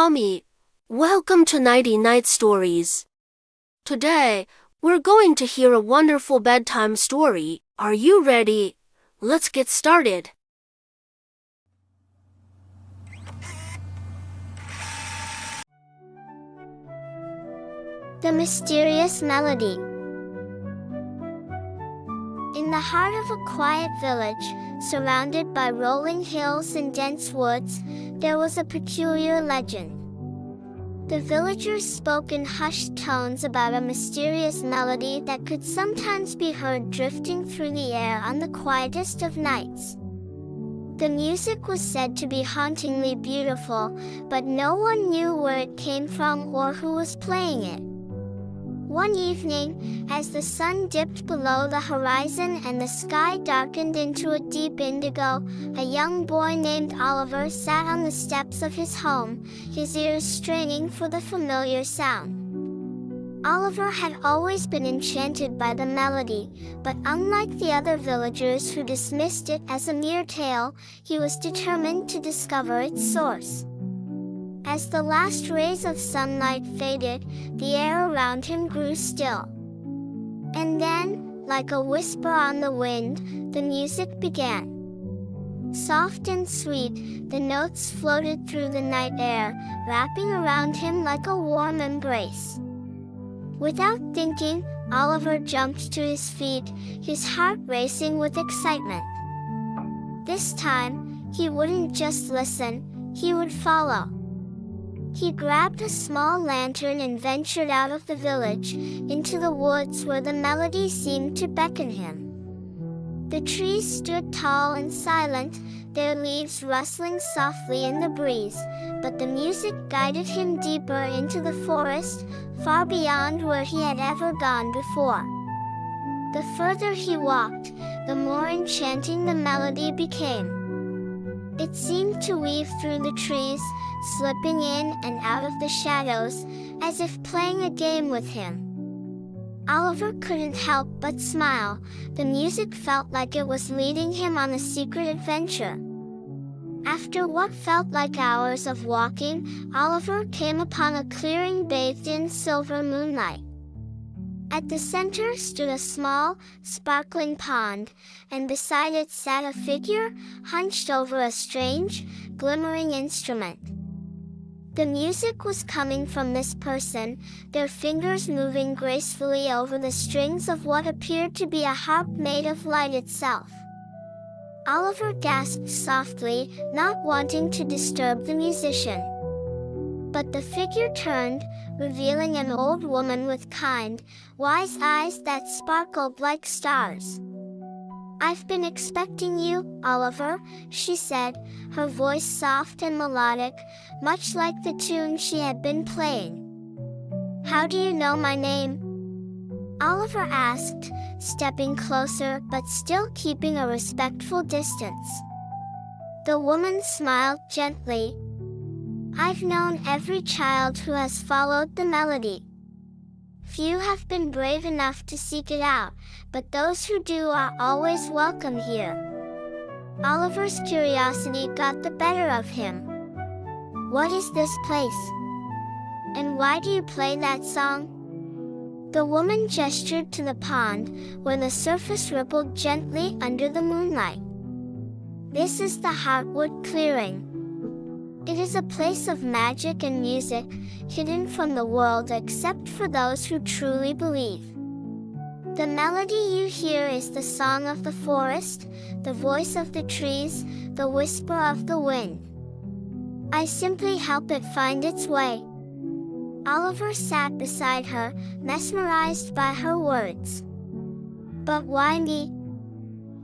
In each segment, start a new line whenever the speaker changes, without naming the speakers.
Mommy. Welcome to Nighty Night Stories. Today, we're going to hear a wonderful bedtime story. Are you ready? Let's get started.
The Mysterious Melody. In the heart of a quiet village, surrounded by rolling hills and dense woods, there was a peculiar legend. The villagers spoke in hushed tones about a mysterious melody that could sometimes be heard drifting through the air on the quietest of nights. The music was said to be hauntingly beautiful, but no one knew where it came from or who was playing it. One evening, as the sun dipped below the horizon and the sky darkened into a deep indigo, a young boy named Oliver sat on the steps of his home, his ears straining for the familiar sound. Oliver had always been enchanted by the melody, but unlike the other villagers who dismissed it as a mere tale, he was determined to discover its source. As the last rays of sunlight faded, the air around him grew still. And then, like a whisper on the wind, the music began. Soft and sweet, the notes floated through the night air, wrapping around him like a warm embrace. Without thinking, Oliver jumped to his feet, his heart racing with excitement. This time, he wouldn't just listen, he would follow. He grabbed a small lantern and ventured out of the village, into the woods where the melody seemed to beckon him. The trees stood tall and silent, their leaves rustling softly in the breeze, but the music guided him deeper into the forest, far beyond where he had ever gone before. The further he walked, the more enchanting the melody became. It seemed to weave through the trees, slipping in and out of the shadows, as if playing a game with him. Oliver couldn't help but smile. The music felt like it was leading him on a secret adventure. After what felt like hours of walking, Oliver came upon a clearing bathed in silver moonlight. At the center stood a small, sparkling pond, and beside it sat a figure, hunched over a strange, glimmering instrument. The music was coming from this person, their fingers moving gracefully over the strings of what appeared to be a harp made of light itself. Oliver gasped softly, not wanting to disturb the musician. But the figure turned, revealing an old woman with kind, wise eyes that sparkled like stars. "I've been expecting you, Oliver," she said, her voice soft and melodic, much like the tune she had been playing. "How do you know my name?" Oliver asked, stepping closer but still keeping a respectful distance. The woman smiled gently. "I've known every child who has followed the melody. Few have been brave enough to seek it out, but those who do are always welcome here." Oliver's curiosity got the better of him. "What is this place? And why do you play that song?" The woman gestured to the pond, where the surface rippled gently under the moonlight. "This is the Heartwood Clearing. It is a place of magic and music, hidden from the world except for those who truly believe. The melody you hear is the song of the forest, the voice of the trees, the whisper of the wind. I simply help it find its way." Oliver sat beside her, mesmerized by her words. "But why me?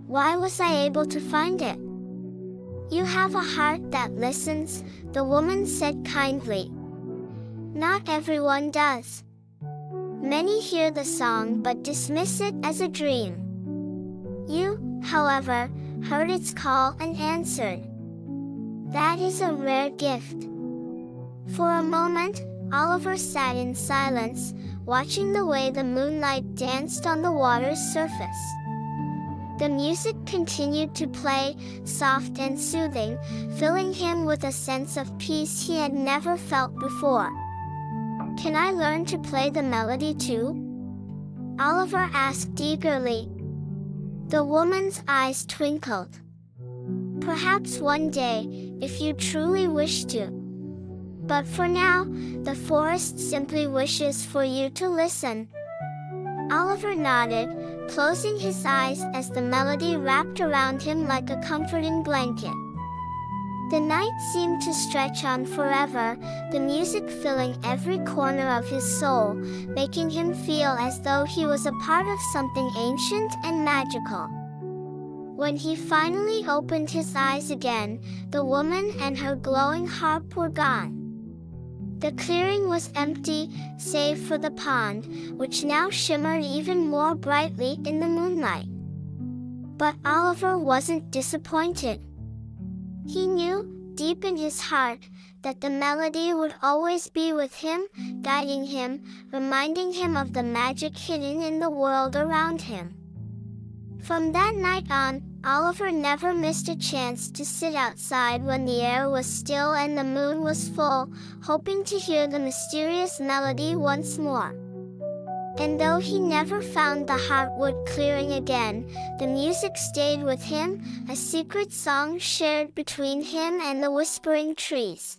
Why was I able to find it?" "You have a heart that listens," the woman said kindly. "Not everyone does. Many hear the song but dismiss it as a dream. You, however, heard its call and answered. That is a rare gift." For a moment, Oliver sat in silence, watching the way the moonlight danced on the water's surface. The music continued to play, soft and soothing, filling him with a sense of peace he had never felt before. "Can I learn to play the melody too?" Oliver asked eagerly. The woman's eyes twinkled. "Perhaps one day, if you truly wish to. But for now, the forest simply wishes for you to listen." Oliver nodded, closing his eyes as the melody wrapped around him like a comforting blanket. The night seemed to stretch on forever, the music filling every corner of his soul, making him feel as though he was a part of something ancient and magical. When he finally opened his eyes again, the woman and her glowing harp were gone. The clearing was empty, save for the pond, which now shimmered even more brightly in the moonlight. But Oliver wasn't disappointed. He knew, deep in his heart, that the melody would always be with him, guiding him, reminding him of the magic hidden in the world around him. From that night on, Oliver never missed a chance to sit outside when the air was still and the moon was full, hoping to hear the mysterious melody once more. And though he never found the Heartwood Clearing again, the music stayed with him, a secret song shared between him and the whispering trees.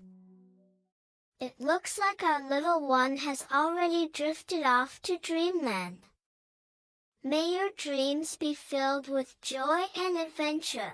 It looks like our little one has already drifted off to dreamland. May your dreams be filled with joy and adventure.